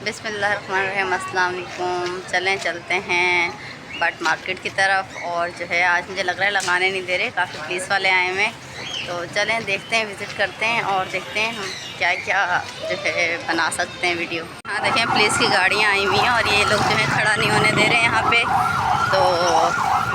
बिस्मिल्लाहिर्रहमानिर्रहीम, अस्सलाम वालेकुम। चलते हैं बट मार्केट की तरफ। और जो है आज मुझे लग रहा है लगाने नहीं दे रहे, काफ़ी पुलिस वाले आए हुए हैं। तो चलें देखते हैं, विज़िट करते हैं और देखते हैं हम क्या क्या जो है बना सकते हैं वीडियो। हाँ देखें, पुलिस की गाड़ियाँ आई हुई हैं और ये लोग जो है खड़ा नहीं होने दे रहे हैं यहाँ पे। तो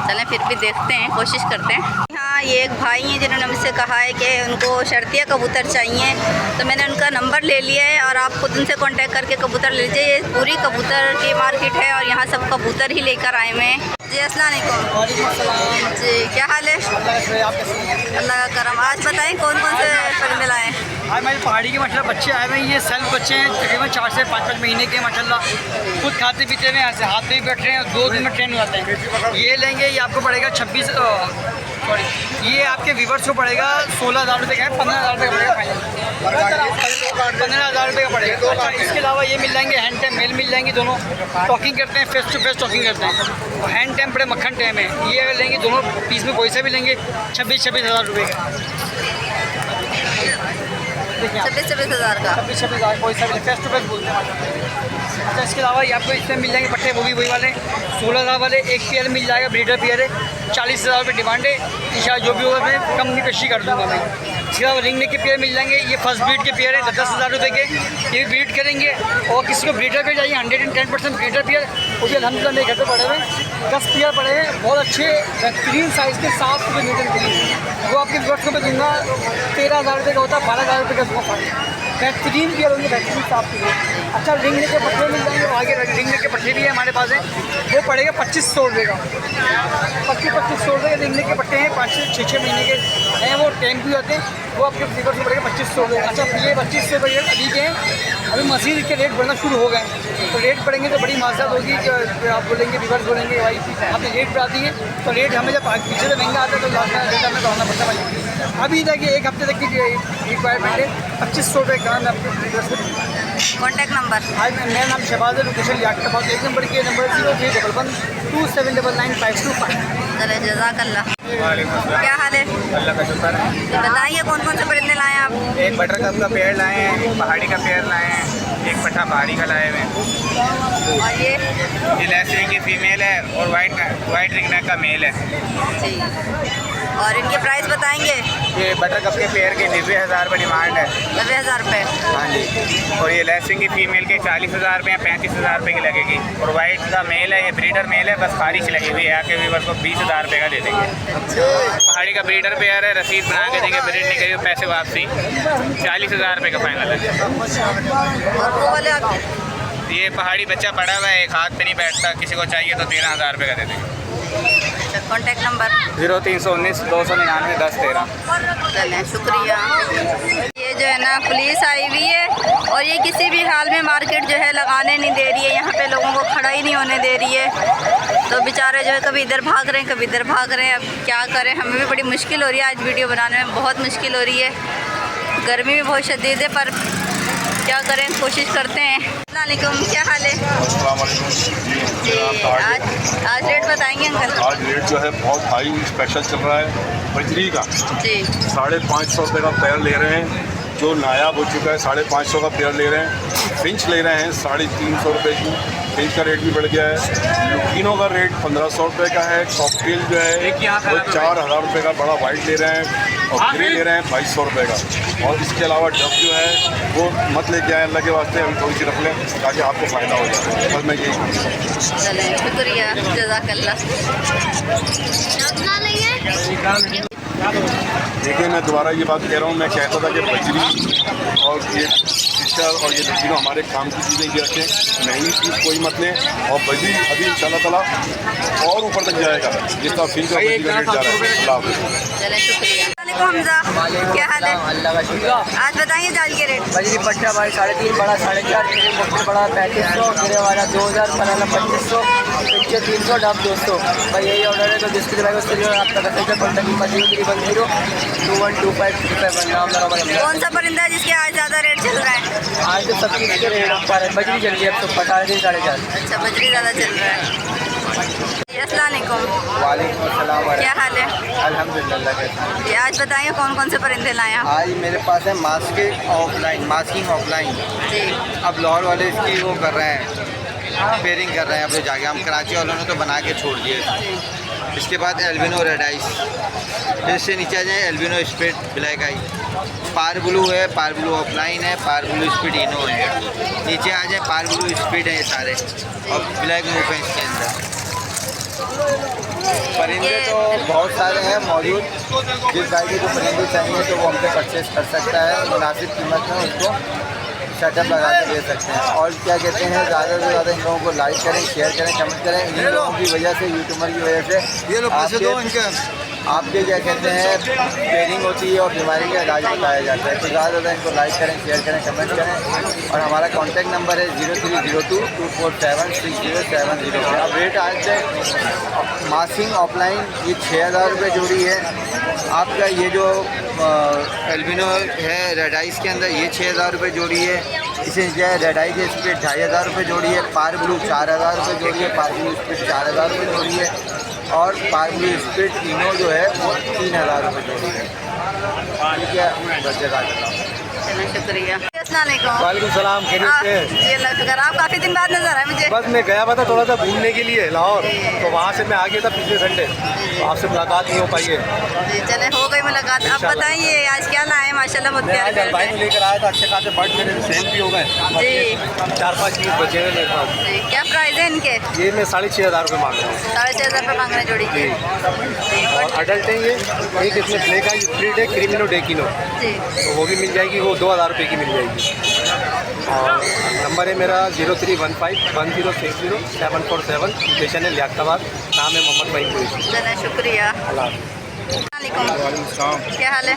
चलें फिर भी देखते हैं, कोशिश करते हैं। हाँ, ये एक भाई हैं जिन्होंने मुझसे कहा है कि उनको शर्तिया कबूतर चाहिए, तो मैंने उनका नंबर ले लिया है और आप खुद उनसे कांटेक्ट करके कबूतर ले लीजिए। ये पूरी कबूतर की मार्केट है और यहाँ सब कबूतर ही लेकर आए हुए हैं। जी अस्सलाम वालेकुम। जी क्या हाल है? अल्लाह का करम। आज बताएं कौन कौन से परिंदे लाए हैं? आज हमारी पहाड़ी के माशाल्लाह बच्चे आए हुए हैं। ये सेल्फ बच्चे हैं, तकरीबन 4 से 5 महीने के माशाल्लाह। खुद खाते पीते हुए ऐसे हाथ में बैठ रहे हैं, 2 दिन में ट्रेन हो जाते हैं। ये लेंगे, ये आपको पड़ेगा 26 सॉरी, ये आपके व्यूवर्स को पड़ेगा 16,000 रुपये का है। 15,000 रुपये का पड़ेगा फाइनल, 15,000 रुपये का पड़ेगा। अच्छा, इसके अलावा ये मिल जाएंगे हैंड टैम, मेल मिल जाएंगे, दोनों टॉकिंग करते हैं, फेस टू फेस टॉकिंग करते हैं। और हैंड टैम बड़े मक्खन टैम है। ये अगर लेंगे दोनों पीस में कोई सा भी लेंगे 26,000 रुपये का। 26,000 का। 26,000 कोई सा भी फेस टू फेस बोलते हैं। अच्छा, इसके अलावा ये आपको इसमें मिल जाएंगे पट्टे, वो भी वही वाले 16,000 वाले। एक पेयर मिल जाएगा, ब्रीडर पेयर है, 40,000 रुपये डिमांड है। इंशाल्लाह जो भी होगा मैं कम की पेशी कर दूँगा मैं। इसके अलावा रिंग नेक के पेयर मिल जाएंगे, ये फर्स्ट ब्रीड के पेयर है 10,000 रुपये के। ये भी ब्रीड करेंगे। और किसी को ब्रीडर पेयर चाहिए 110% ब्रीडर पेयर, वो भी अल्हम्दुलिल्लाह मेरे घर पर पड़े हुए 10 पेयर पड़े हैं, बहुत अच्छे बेहतरीन साइज़ के 7 रुपये मीटर के। वो आपके व्यूअर्स को मैं दूँगा 13,000 रुपये का होता है, 12,000 रुपये का दूँगा। बेहतरीन पेयर होंगे, बेहतरीन साफ के लिए। अच्छा, रिंग नेक के पट्टे मिल जाएंगे, आगे रिंग नेक के पट्टे भी है हमारे पास है, वो पड़ेगा 2,500 रुपये का। 2500 रुपये के रिंग नेक के पट्टे हैं, 5 से 6 महीने के हैं, वो टैंक भी होते हैं, वो आपके फ्लीवर में पड़ेगा 2,500 रुपये। अच्छा, ये 2,500 रुपये अभी के हैं, अभी मज़ीद के रेट बढ़ना शुरू हो गए। तो रेट बढ़ेंगे तो बड़ी माजरत होगी कि आप बोलेंगे, व्यूअर्स बोलेंगे भाई आपने रेट बढ़ा दिए। तो रेट हमें जब पीछे से महंगा आता है तो लास्ट में रेट हमें बढ़ाना पड़ता है भाई। अभी तक 1 हफ्ते तक की रिक्वायरमेंट है, 2,500 रुपये का मैं आपको कॉन्टैक्ट नंबर। आज मेरा नाम शहबाज है, लोकेशन याकूबाबाद। 1 नंबर के नंबर 0311279925। चले जज़ाकल्लाह। क्या हाल है? अल्लाह का शुक्र है। बताइए कौन कौन से परिंदे लाए हैं आप? एक बटर कप का पेड़ लाए हैं, एक पहाड़ी का पेड़ लाए हैं, एक पट्टा पहाड़ी का लाए हुए हैं। और ये लेस रिंग की फीमेल है और वाइट रिंग नेक का मेल है जी। और इनके प्राइस बताएंगे? ये बटर कप के पेड़ के 90,000 रुपये डिमांड है। 90,000 रुपये। हाँ जी। और ये लेस रिंग की फीमेल के 40,000 रुपये या 35,000 रुपये की लगेगी। और वाइट का मेल है, ये ब्रीडर मेल है, बस खारिश लगी हुई है, आके व्यूअर को 20,000 रुपये का दे देंगे। पहाड़ी का ब्रीडर पेयर है, रसीद बना के देंगे, ब्रीड नहीं करेंगे पैसे वापसी। 40,000 रुपये का फाइनल है। और वो वाले आप? ये पहाड़ी बच्चा पड़ा हुआ है, एक हाथ पे नहीं बैठता, किसी को चाहिए तो 13,000 रुपये का दे देंगे। Contact number 0319 299 1013। चलें, शुक्रिया। ये जो है ना पुलिस आई हुई है और ये किसी भी हाल में मार्केट जो है लगाने नहीं दे रही है, यहाँ पे लोगों को खड़ा ही नहीं होने दे रही है। तो बेचारे जो है कभी इधर भाग रहे हैं, कभी इधर भाग रहे हैं। अब क्या करें, हमें भी बड़ी मुश्किल हो रही है, आज वीडियो बनाने में बहुत मुश्किल हो रही है। गर्मी भी बहुत शदीद है, पर क्या करें, कोशिश करते हैं। अस्सलामुअलैकुम, क्या हाल है? जी, आज रेट बताएंगे अंकल? आज रेट जो है बहुत हाई स्पेशल चल रहा है बजरी का जी। 550 रुपये का पेयर ले रहे हैं, जो नायाब हो चुका है 550 का पेयर ले रहे हैं। फिंच ले रहे हैं 350 रुपये की, फिंच का रेट भी बढ़ गया है। लुकीनों का रेट 1,500 रुपये का है। कॉकटेल जो है वो 4,000 रुपये का बड़ा वाइट ले रहे हैं और ग्रे ले रहे हैं 2,200 रुपये का। और इसके अलावा डब जो है वो मत लेके आए, अल्लाह के वास्ते हम थोड़ी सी रख लें ताकि आपको फ़ायदा हो जाए। बस मैं यही चलें, शुक्रिया, जज़ाकल्लाह। देखिए, मैं दोबारा ये बात कह रहा हूँ, मैं कहता था कि बजरी और ये फिशर और ये लकीनों हमारे काम की चीज़ें, ये रखें, महंगी चीज़ कोई मत लें। और बजरी अभी इंशाल्लाह ताला और ऊपर तक जाएगा, जिसका फिर का बजरी का रेट जा रहा है। अल्लाह हाफ़िज़। चलें, शुक्रिया। हमजा, क्या हाल है? अल्लाह का शुक्र। आज बताइए जाल के रेट। बजरी पट्टा भाई 3.5 बड़ा 4.5, पट्टे बड़ा 3500, गिरे वाला 2,000, पलाना 2,500, पिछले 300, डब 200। भाई यही ऑर्डर है, तो जिसके भाई उससे जो है आपका मैसेज है कॉन्टैक्ट नंबर 0312555 नाम लगा। कौन सा परिंदा है जिसके आज ज़्यादा रेट चल रहा है? आज तो सब चीज़ के रेट पर बजरी चल रही है अब तो 4.5 3.5। अच्छा, बजरी ज़्यादा चल रहा है। अस्सलाम वालेकुम। वालेकुम अस्सलाम। क्या हाल है? अल्हम्दुलिल्लाह। जी, आज बताइए कौन कौन से परिंदे लाए आप? आज मेरे पास है मास्किंग ऑफलाइन। जी अब लाहौर वाले इसकी वो कर रहे हैं, पेयरिंग कर रहे हैं अपने जाके। हम कराची वालों ने तो बना के छोड़ दिए। इसके बाद एल्बिनो रेड आइस, फिर से नीचे आ जाए एल्बिनो स्पीड ब्लैक आई, पार ब्लू है, पार ब्लू ऑफलाइन है, पार ब्लू स्पीड इनो है। नीचे आ जाए पार ब्लू स्पीड है ये सारे, और ब्लैक मूव है इसके अंदर। परिंदे तो बहुत सारे हैं मौजूद। जिस भाई को जो परिंदे चाहिए तो वो हमसे परचेस कर सकता है, मुनासिब कीमत में उसको सेटअप लगा के दे सकते हैं। और क्या कहते हैं, ज़्यादा से ज़्यादा इन लोगों को लाइक करें, शेयर करें, कमेंट करें। इन लोगों की वजह से, यूट्यूबर की वजह से आपके क्या कहते हैं पेयरिंग होती है और बीमारी का इलाज बताया जाता है। तो ज़्यादा से ज़्यादा इनको लाइक करें, शेयर करें, कमेंट करें। और हमारा कॉन्टैक्ट नंबर है 0302247607 पे। अब रेट आज से मास्किंग ऑफलाइन ये 6000 रुपये जोड़ी है। आपका ये जो एल्बिनो है रेड आइस के अंदर, ये 6000 रुपये जोड़ी है। इसे जो है रेड आइस स्पीड 2500 रुपये जोड़ी है। पार ब्लू 4000 रुपये जोड़ी है। पार ब्लू स्पीड 4000 रुपये जोड़ी है। और पार ब्लू स्पीड इनो जो है वो 3000 रुपये जोड़ी है। ठीक है, बच्चे का चलो शुक्रिया। अस्सलाम वालेकुम। वालेकुम सलाम। खैरियत से? जी अल्लाह शुक्र। आप काफ़ी दिन बाद नजर आए मुझे। बस मैं गया हुआ था थोड़ा सा घूमने के लिए लाहौर, तो वहाँ से मैं आ गया था पिछले संडे, तो आपसे मुलाकात नहीं हो पाई है। जी चले, हो गई मुलाकात। अब बताइए आज क्या लाए? माशाल्लाह बहुत मैं आज प्यारे अल्बाइनो लेकर आया था, अच्छे खासे बर्ड मेरे सेल भी हो गए। जी 4-5 पीस बचे हुए मेरे पास। जी। क्या प्राइस है इनके? ये मैं 6500 रुपये मांग रहा हूँ। 6500 रुपये मांग रहे हैं जोड़ी के। जी और अडल्ट है ये, एक इसमें ब्लैक आई स्प्लिट है, क्रीमिनो डेकिनो, जी तो वो भी मिल जाएगी, वो 2000 रुपये की मिल जाएगी। और नंबर है मेरा 031510607447। लोकेशन है लियाकताबाद, नाम है मोहम्मद वहीद कुरैशी। चलें शुक्रिया। अल्लाह। वालेकुम। क्या हाल है?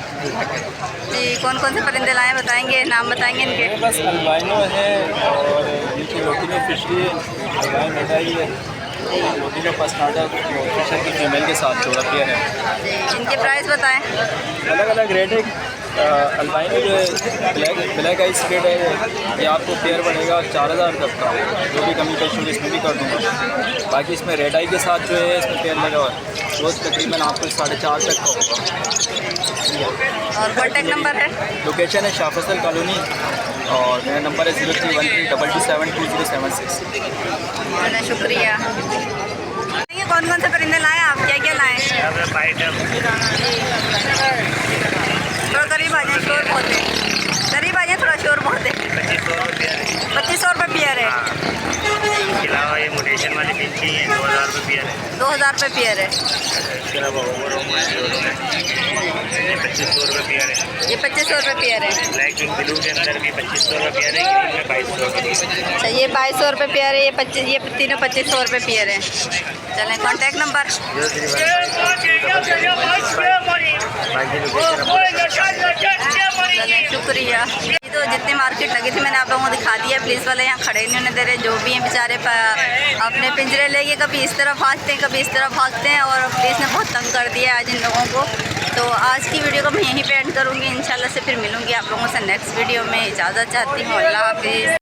जी कौन कौन से परिंदे लाए हैं बताएंगे, नाम बताएंगे इनके? मेरे पास अल्बाइनो है और इनकी लोटिनो फिशरी है, अल्बाइन मिठाई है, लोटिनो पसनाडा फिशर की फीमेल के साथ जोड़ा पेयर है। जी इनके प्राइस बताएं। अलग अलग रेट है। अल्बाइनो जो है ब्लैक आइस रेट है, ये आपको पेयर पड़ेगा 4000 तक का। जो भी कमी पेशी इसमें भी कर दूँगा। बाकी इसमें रेड आई के साथ जो है इसमें पेयर लगा हुआ है, वो तकरीबन आपको 4.5 तक का होगा। और कॉन्टैक्ट नंबर है? लोकेशन है शाह फैसल कॉलोनी और मेरा नंबर है 031322722076। चलें शुक्रिया। ये कौन कौन से परिंदे लाए आप? क्या क्या लाए? थोड़ा करीब आ जाए, शोर बहुत है। करीब आ जाए, थोड़ा शोर बहुत है। 2500 रुपये पेयर है। इसके अलावा ये मोटेशन वाली पिंची है 2000 रुपये पेयर है। 2000 रुपये पेयर है। इसके अलावा ओवरोम है, ये 2500 रुपये पेयर है। ये 2500 रुपये पेयर है। ब्लैक विंग ब्लू के अंदर भी 2500 रुपये पेयर है। ग्रीन में 2200 रुपये। अच्छा ये 2200 रुपये पेयर है। ये तीनों 2500 रुपये पेयर है। चलें कॉन्टैक्ट नंबर? चलें शुक्रिया। तो जितनी मार्केट लगी थी मैंने आप लोगों को दिखा दिया। पुलिस वाले यहाँ खड़े नहीं होने दे रहे। जो भी हैं बेचारे अपने पिंजरे लेके कभी इस तरफ भागते हैं, कभी इस तरफ भागते हैं, और पुलिस ने बहुत तंग कर दिया आज इन लोगों को। तो आज की वीडियो को मैं यहीं पे एंड करूँगी। इंशाल्लाह से फिर मिलूँगी आप लोगों से नेक्स्ट वीडियो में। इजाज़त चाहती हूँ। अल्लाह हाफिज़।